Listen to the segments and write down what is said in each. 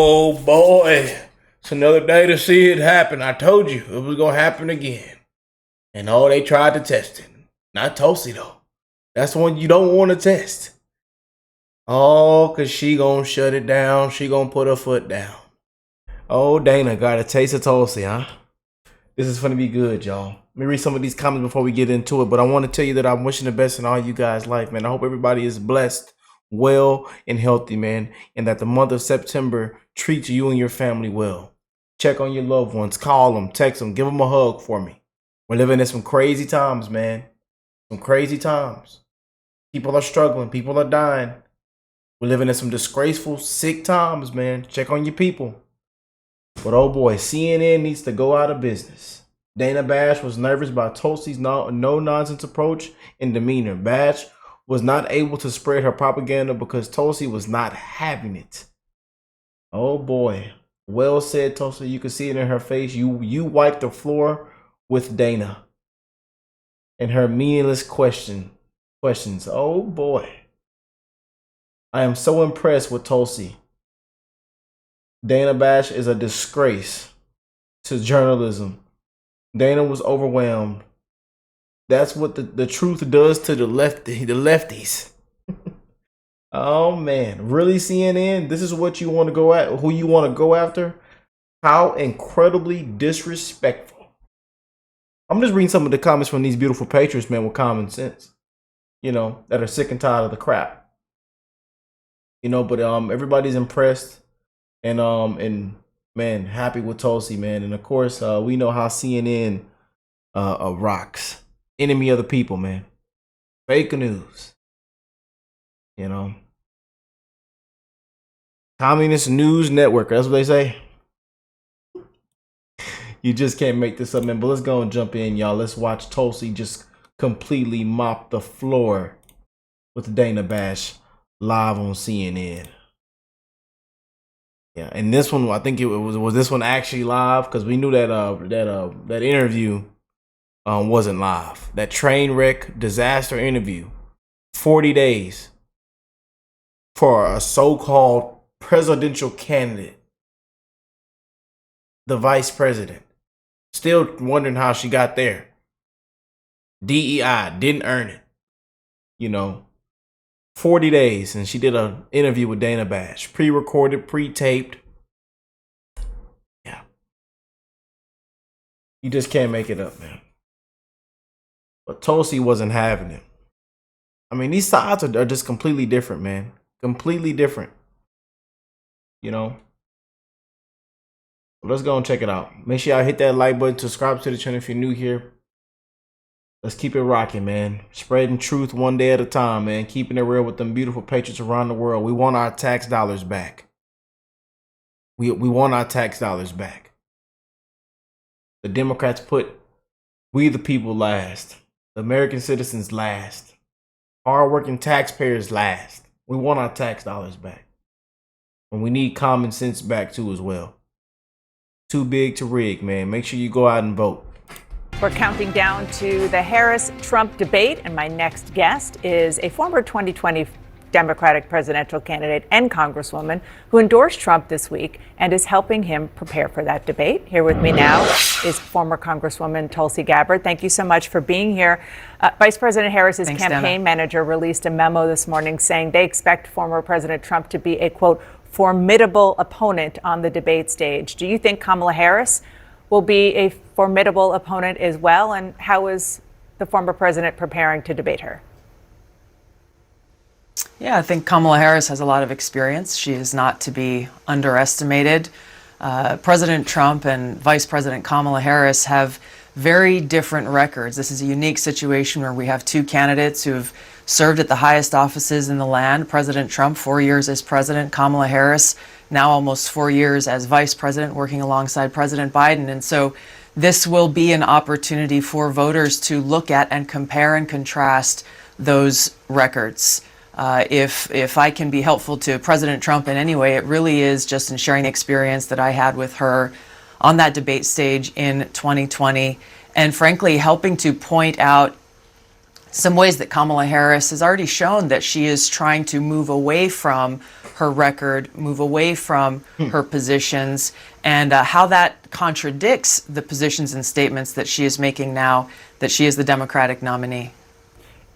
Oh boy, it's another day to see it happen. I told you it was gonna happen again. And oh, they tried to test it. Not Tulsi though. That's the one you don't want to test. Oh, cause she gonna shut it down. She gonna put her foot down. Oh, Dana got a taste of Tulsi, huh? This is gonna be good, y'all. Let me read some of these comments before we get into it. But I want to tell you that I'm wishing the best in all you guys' life, man. I hope everybody is blessed, well, and healthy, man. And that the month of September treats you and your family well. Check on your loved ones. Call them, text them, give them a hug for me. We're living in some crazy times, man. Some crazy times. People are struggling. People are dying. We're living in some disgraceful, sick times, man. Check on your people. But oh boy, CNN needs to go out of business. Dana Bash was nervous by Tulsi's no-nonsense approach and demeanor. Bash was not able to spread her propaganda because Tulsi was not having it. Oh boy. Well said, Tulsi. You can see it in her face. You wiped the floor with Dana and her meaningless questions. Oh boy. I am so impressed with Tulsi. Dana Bash is a disgrace to journalism. Dana was overwhelmed. That's what the truth does to the lefties. Oh man, really CNN? This is what you want to go at? Who you want to go after? How incredibly disrespectful. I'm just reading some of the comments from these beautiful patriots, man, with common sense. You know, that are sick and tired of the crap. You know, but everybody's impressed and man, happy with Tulsi, man. And of course, we know how CNN rocks. Enemy of the people, man. Fake news. You know. Communist News Network. That's what they say. You just can't make this up, man. But let's go and jump in, y'all. Let's watch Tulsi just completely mop the floor with Dana Bash live on CNN. Yeah, and this one, I think it was this one actually live, because we knew that interview wasn't live. That train wreck disaster interview, 40 days for a so-called presidential candidate, the vice president. Still wondering how she got there. DEI didn't earn it. You know, 40 days, and she did an interview with Dana Bash, pre-recorded, pre-taped. Yeah, you just can't make it up, man. But Tulsi wasn't having it. I mean, these sides are just completely different, man. Completely different. You know. Let's go and check it out. Make sure y'all hit that like button, subscribe to the channel if you're new here. Let's keep it rocking, man. Spreading truth one day at a time, man. Keeping it real with them beautiful patriots around the world. We want our tax dollars back. We want our tax dollars back. The Democrats put we the people last. The American citizens last. Hardworking taxpayers last. We want our tax dollars back. And we need common sense back too as well. Too big to rig, man. Make sure you go out and vote. We're counting down to the Harris-Trump debate, and my next guest is a former 2020 Democratic presidential candidate and congresswoman who endorsed Trump this week and is helping him prepare for that debate. Here with me now is former Congresswoman Tulsi Gabbard. Thank you so much for being here. Vice President Harris's campaign manager released a memo this morning saying they expect former President Trump to be a, quote, formidable opponent on the debate stage. Do you think Kamala Harris will be a formidable opponent as well? And how is the former president preparing to debate her? Yeah, I think Kamala Harris has a lot of experience. She is not to be underestimated. President Trump and Vice President Kamala Harris have very different records. This is a unique situation where we have two candidates who have served at the highest offices in the land. President Trump, 4 years as president. Kamala Harris, now almost 4 years as vice president, working alongside President Biden. And so this will be an opportunity for voters to look at and compare and contrast those records. If I can be helpful to President Trump in any way, it really is just in sharing the experience that I had with her on that debate stage in 2020, and frankly, helping to point out some ways that Kamala Harris has already shown that she is trying to move away from her record, move away from her positions, and how that contradicts the positions and statements that she is making now that she is the Democratic nominee.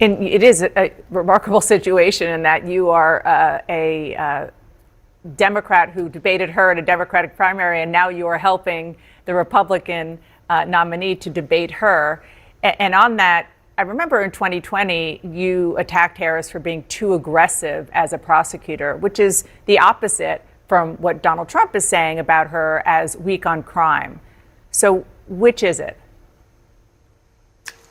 And it is a remarkable situation in that you are a Democrat who debated her in a Democratic primary, and now you are helping the Republican nominee to debate her. And on that, I remember in 2020, you attacked Harris for being too aggressive as a prosecutor, which is the opposite from what Donald Trump is saying about her as weak on crime. So which is it?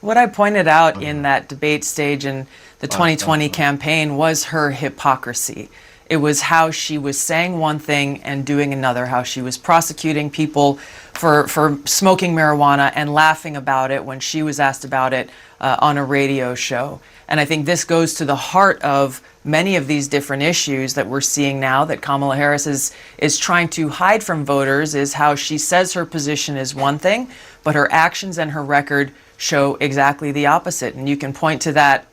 What I pointed out in that debate stage in the 2020 campaign was her hypocrisy. It was how she was saying one thing and doing another, how she was prosecuting people for smoking marijuana and laughing about it when she was asked about it on a radio show. And I think this goes to the heart of many of these different issues that we're seeing now that Kamala Harris is trying to hide from voters, is how she says her position is one thing, but her actions and her record show exactly the opposite. And you can point to that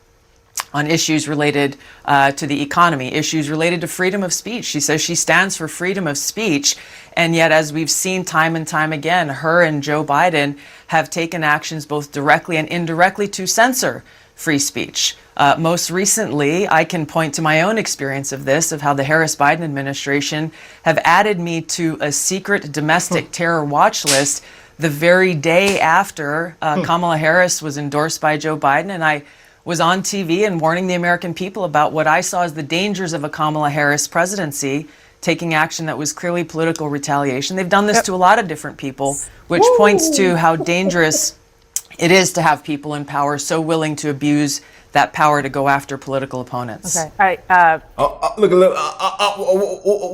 on issues related to the economy, issues related to freedom of speech. She says she stands for freedom of speech, and yet, as we've seen time and time again, her and Joe Biden have taken actions both directly and indirectly to censor free speech. Most recently, I can point to my own experience of this, of how the Harris-Biden administration have added me to a secret domestic terror watch list the very day after Kamala Harris was endorsed by Joe Biden, and I was on TV and warning the American people about what I saw as the dangers of a Kamala Harris presidency, taking action that was clearly political retaliation. They've done this to a lot of different people, which points to how dangerous it is to have people in power so willing to abuse that power to go after political opponents. Okay. All right. Look.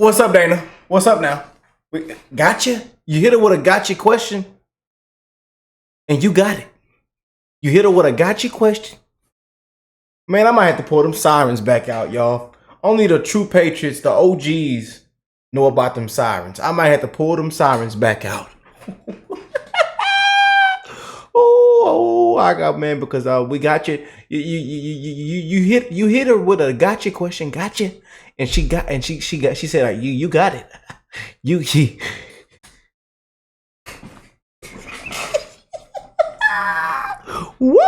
What's up, Dana? What's up now? Gotcha? You hit her with a gotcha question, and you got it. You hit her with a gotcha question. Man, I might have to pull them sirens back out, y'all. Only the true patriots, the OGs, know about them sirens. I might have to pull them sirens back out. I got, man, because we got you. You hit her with a gotcha question, gotcha, and she said, you got it. Woo!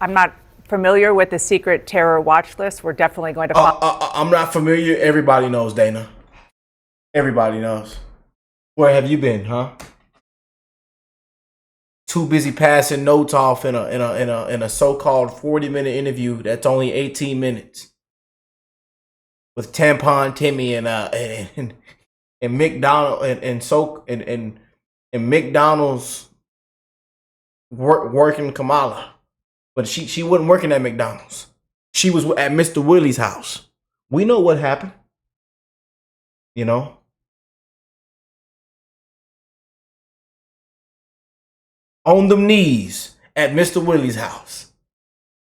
I'm not familiar with the secret terror watch list. We're definitely going to follow. I'm not familiar. Everybody knows, Dana. Everybody knows. Where have you been, huh? Too busy passing notes off in a so-called 40-minute interview that's only 18 minutes with Tampon Timmy and McDonald and McDonald's working Kamala. But she wasn't working at McDonald's. She was at Mr. Willie's house. We know what happened. You know? On them knees at Mr. Willie's house.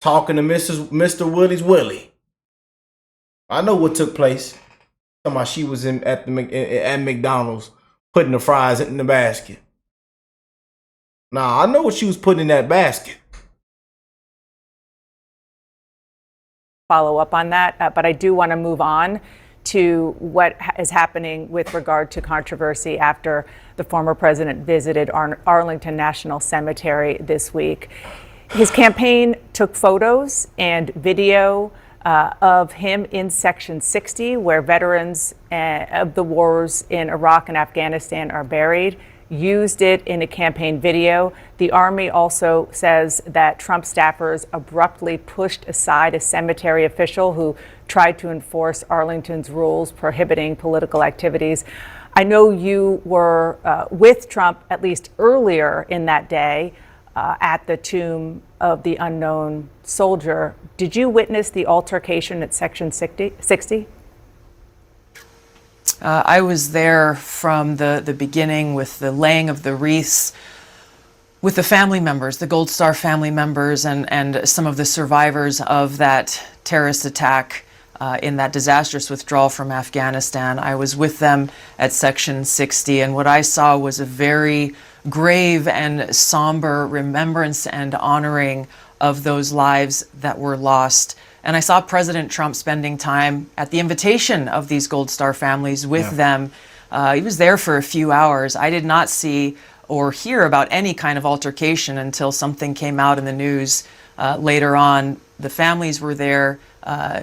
Talking to Mr. Willie's Willie. I know what took place. Talking about she was at McDonald's putting the fries in the basket. Nah, I know what she was putting in that basket. Follow up on that, but I do want to move on to what is happening with regard to controversy after the former president visited Arlington National Cemetery this week. His campaign took photos and video of him in Section 60, where veterans of the wars in Iraq and Afghanistan are buried, used it in a campaign video. The Army also says that Trump staffers abruptly pushed aside a cemetery official who tried to enforce Arlington's rules prohibiting political activities. I know you were with Trump at least earlier in that day at the tomb of the unknown soldier. Did you witness the altercation at Section 60? I was there from the beginning with the laying of the wreaths with the family members, the Gold Star family members, and some of the survivors of that terrorist attack in that disastrous withdrawal from Afghanistan. I was with them at Section 60, and what I saw was a very grave and somber remembrance and honoring of those lives that were lost. And I saw President Trump spending time at the invitation of these Gold Star families with them. He was there for a few hours. I did not see or hear about any kind of altercation until something came out in the news later on. The families were there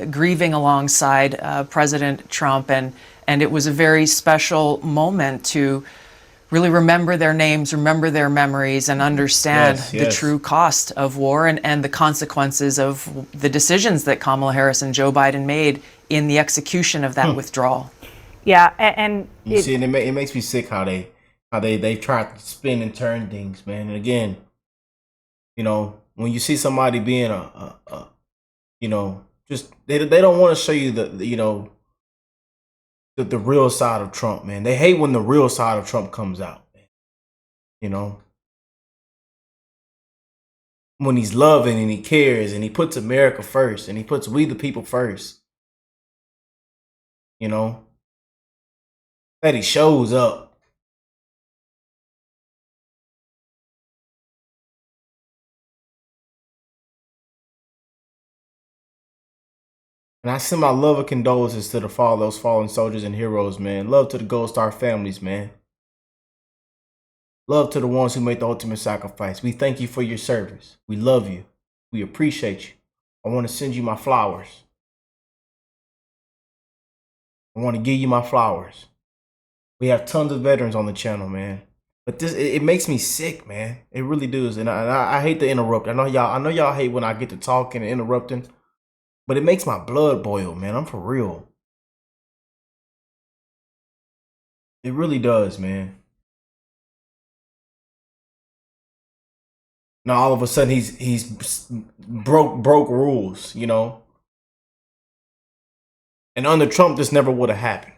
grieving alongside President Trump, and it was a very special moment to really remember their names, remember their memories, and understand the true cost of war and the consequences of the decisions that Kamala Harris and Joe Biden made in the execution of that withdrawal. Yeah, and you see, and it makes me sick how they try to spin and turn things, man. And again, you know, when you see somebody being you know, just they don't want to show you the real side of Trump, man. They hate when the real side of Trump comes out, man. You know, when he's loving and he cares and he puts America first and he puts we the people first. You know, that he shows up. And I send my love and condolences to those fallen soldiers and heroes, man. Love to the Gold Star families, man. Love to the ones who made the ultimate sacrifice. We thank you for your service. We love you. We appreciate you. I want to send you my flowers. I want to give you my flowers. We have tons of veterans on the channel, man. But it makes me sick, man. It really does. And I hate to interrupt. I know y'all hate when I get to talking and interrupting. But it makes my blood boil, man. I'm for real. It really does, man. Now all of a sudden he's broke rules, you know. And under Trump, this never would have happened.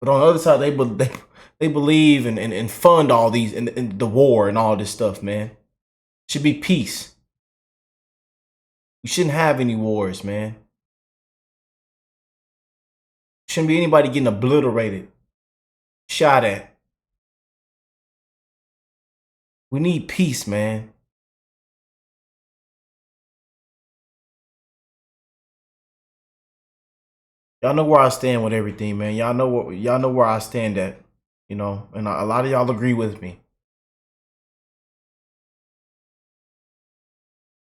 But on the other side, they believe and fund all these and the war and all this stuff, man. Should be peace. We shouldn't have any wars, man. Shouldn't be anybody getting obliterated, shot at. We need peace, man. Y'all know where I stand with everything, man. Y'all know where I stand at, you know, and a lot of y'all agree with me.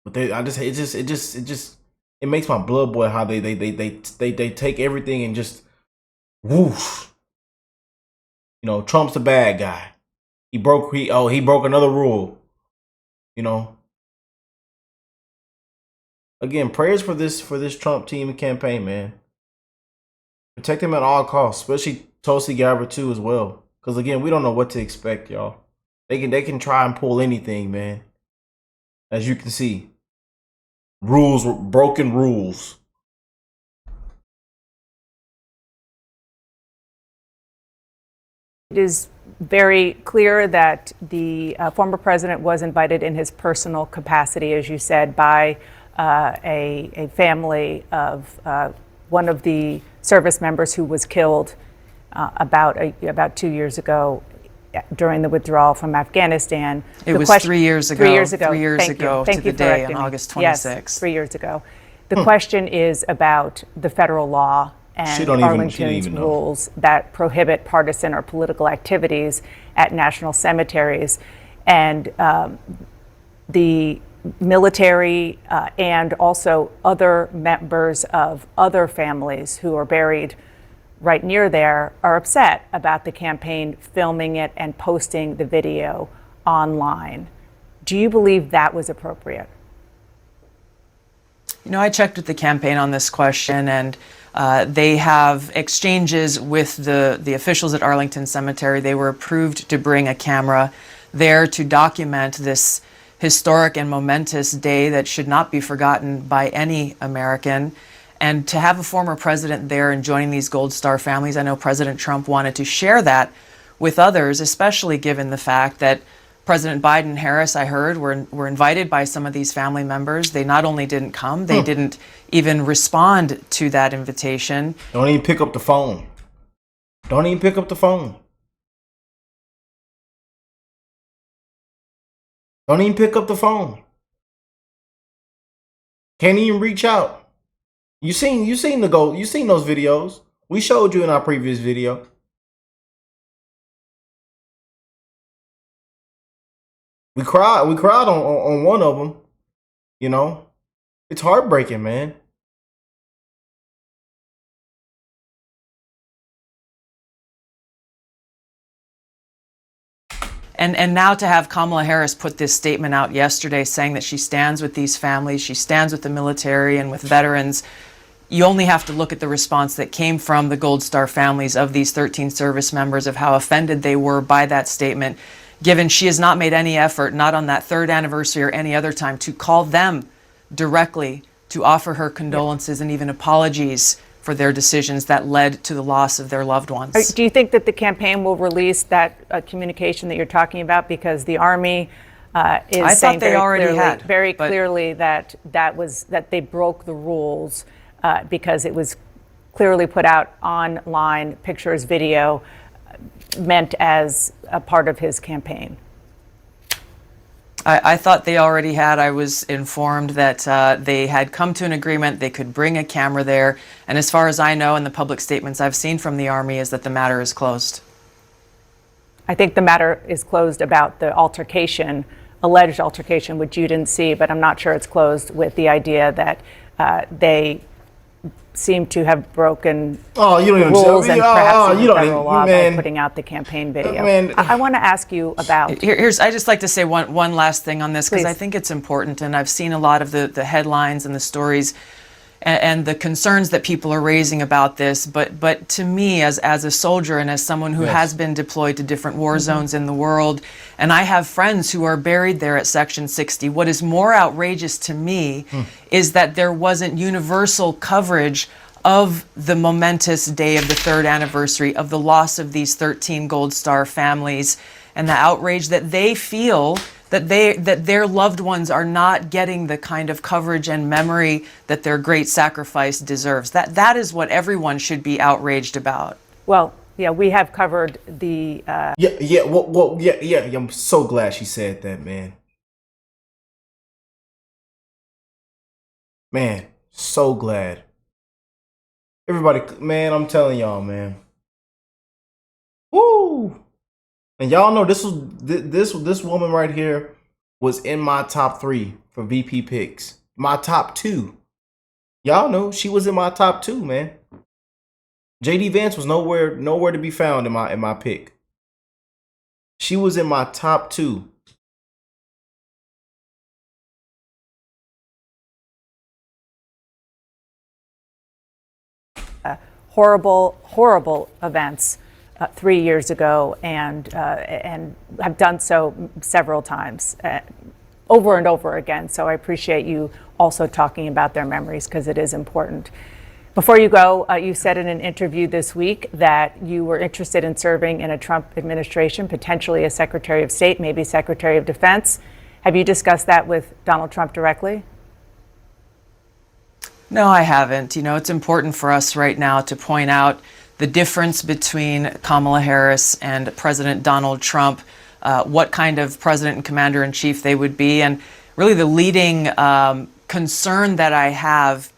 But it makes my blood boil how they take everything and just whoosh. You know, Trump's the bad guy. He broke another rule. You know. Again, prayers for this Trump team and campaign, man. Protect them at all costs, especially Tulsi Gabbard too as well. Because again, we don't know what to expect, y'all. They can try and pull anything, man. As you can see. Broken rules. It is very clear that the former president was invited in his personal capacity, as you said, by a family of one of the service members who was killed about 2 years ago during the withdrawal from Afghanistan. It was 3 years ago. 3 years ago. 3 years Thank ago you. Thank to you the for day correcting on me. August 26th. Yes, 3 years ago. The question is about the federal law and Arlington's rules that prohibit partisan or political activities at national cemeteries. And the military and also other members of other families who are buried right near there are upset about the campaign filming it and posting the video online. Do you believe that was appropriate? You know, I checked with the campaign on this question, and they have exchanges with the officials at Arlington Cemetery. They were approved to bring a camera there to document this historic and momentous day that should not be forgotten by any American. And to have a former president there and joining these Gold Star families, I know President Trump wanted to share that with others, especially given the fact that President Biden and Harris, I heard, were invited by some of these family members. They not only didn't come, they didn't even respond to that invitation. Don't even pick up the phone. Don't even pick up the phone. Don't even pick up the phone. Can't even reach out. You seen those videos. We showed you in our previous video. We cried on one of them. You know, it's heartbreaking, man. And now to have Kamala Harris put this statement out yesterday saying that she stands with these families, she stands with the military and with veterans, you only have to look at the response that came from the Gold Star families of these 13 service members, of how offended they were by that statement, given she has not made any effort, not on that third anniversary or any other time, to call them directly to offer her condolences and even apologies for their decisions that led to the loss of their loved ones. Do you think that the campaign will release that communication that you're talking about? Because the Army is saying very clearly that they broke the rules because it was clearly put out online, pictures, video, meant as a part of his campaign. I thought they already had. I was informed that they had come to an agreement. They could bring a camera there. And as far as I know, and the public statements I've seen from the Army, is that the matter is closed. I think the matter is closed about the altercation, alleged altercation, which you didn't see, but I'm not sure it's closed with the idea that they seem to have broken rules and perhaps even federal law by putting out the campaign video. I want to ask you about... I just like to say one last thing on this, because I think it's important, and I've seen a lot of the headlines and the stories and the concerns that people are raising about this. But to me, as a soldier and as someone who has been deployed to different war zones in the world, and I have friends who are buried there at Section 60, what is more outrageous to me is that there wasn't universal coverage of the momentous day of the third anniversary of the loss of these 13 Gold Star families, and the outrage that they feel that their loved ones are not getting the kind of coverage and memory that their great sacrifice deserves. That is what everyone should be outraged about. Well, yeah, we have covered the... I'm so glad she said that, man. Man, so glad. Everybody, man, I'm telling y'all, man. Woo! And y'all know this woman right here was in my top 3 for VP picks. My top 2. Y'all know she was in my top 2, man. JD Vance was nowhere to be found in my pick. She was in my top 2. Horrible events 3 years ago, and have done so several times, over and over again. So I appreciate you also talking about their memories, because it is important. Before you go, you said in an interview this week that you were interested in serving in a Trump administration, potentially as Secretary of State, maybe Secretary of Defense. Have you discussed that with Donald Trump directly? No, I haven't. It's important for us right now to point out the difference between Kamala Harris and President Donald Trump, what kind of president and commander-in-chief they would be. And really the leading concern that I have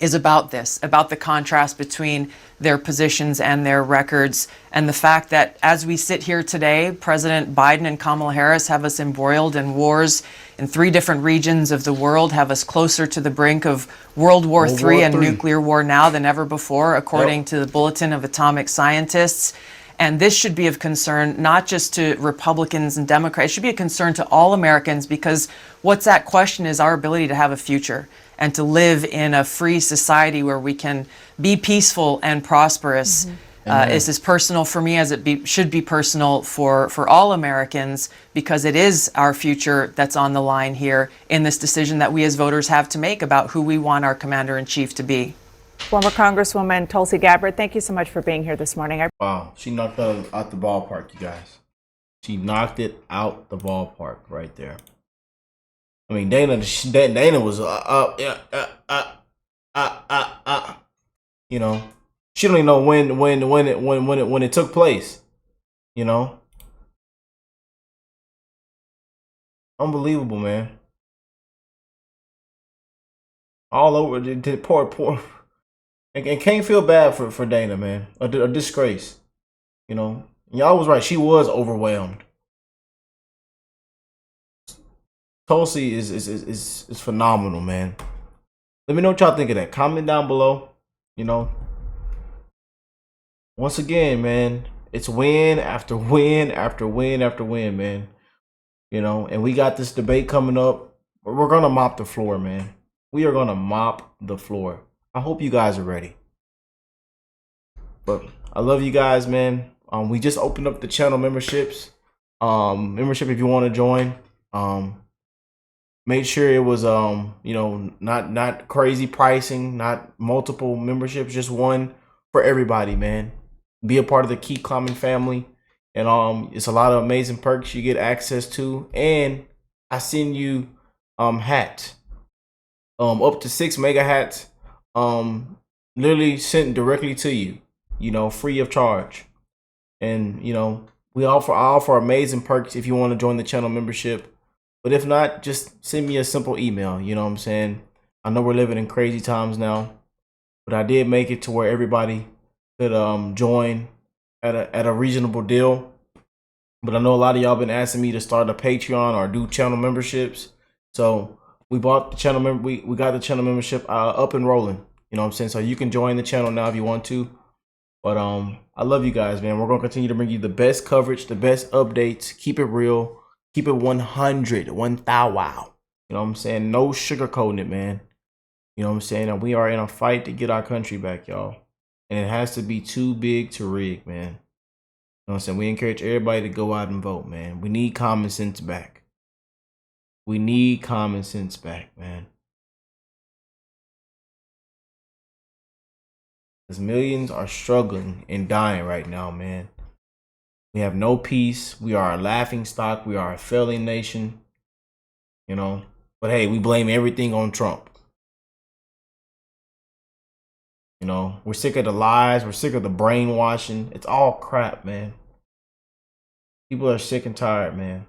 is about this, about the contrast between their positions and their records, and the fact that as we sit here today, President Biden and Kamala Harris have us embroiled in wars in 3 different regions of the world, have us closer to the brink of World War III and nuclear war now than ever before, according to the Bulletin of Atomic Scientists. And this should be of concern not just to Republicans and Democrats, it should be a concern to all Americans, because what's at question is our ability to have a future and to live in a free society where we can be peaceful and prosperous. This is personal for me, as it should be personal for all Americans, because it is our future that's on the line here in this decision that we as voters have to make about who we want our commander-in-chief to be. Former Congresswoman Tulsi Gabbard, thank you so much for being here this morning. Wow, she knocked it out the ballpark, you guys. She knocked it out the ballpark right there. I mean, Dana was she don't even know when it took place. Unbelievable, man. All over the poor, and can't feel bad for Dana, man. A disgrace, you know. Y'all was right. She was overwhelmed. Tulsi is phenomenal, man. Let me know what y'all think of that. Comment down below. You know. Once again, man, it's win after win after win after win, man. You know, and we got this debate coming up. We're gonna mop the floor, man. We are gonna mop the floor. I hope you guys are ready. But I love you guys, man. We just opened up the channel memberships. Membership if you want to join. Make sure it was you know, not crazy pricing, not multiple memberships, just one for everybody, man. Be a part of the Keep Climbing family. And it's a lot of amazing perks you get access to. And I send you hats. Up to 6 mega hats. Literally sent directly to you, you know, free of charge. And you know, I offer amazing perks if you want to join the channel membership. But if not, just send me a simple email. You know what I'm saying? I know we're living in crazy times now, but I did make it to where everybody could join at a reasonable deal. But I know a lot of y'all been asking me to start a Patreon or do channel memberships. So we bought the channel we got the channel membership up and rolling. You know what I'm saying? So you can join the channel now if you want to. But I love you guys, man. We're gonna continue to bring you the best coverage, the best updates. Keep it real. Keep it 100, 1,000. Wow. You know what I'm saying? No sugarcoating it, man. You know what I'm saying? And we are in a fight to get our country back, y'all. And it has to be too big to rig, man. You know what I'm saying? We encourage everybody to go out and vote, man. We need common sense back. We need common sense back, man. Because millions are struggling and dying right now, man. We have no peace. We are a laughing stock. We are a failing nation. You know. But hey, we blame everything on Trump. You know, we're sick of the lies. We're sick of the brainwashing. It's all crap, man. People are sick and tired, man.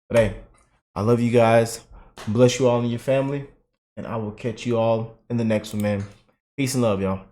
But hey, I love you guys. Bless you all and your family. And I will catch you all in the next one, man. Peace and love, y'all.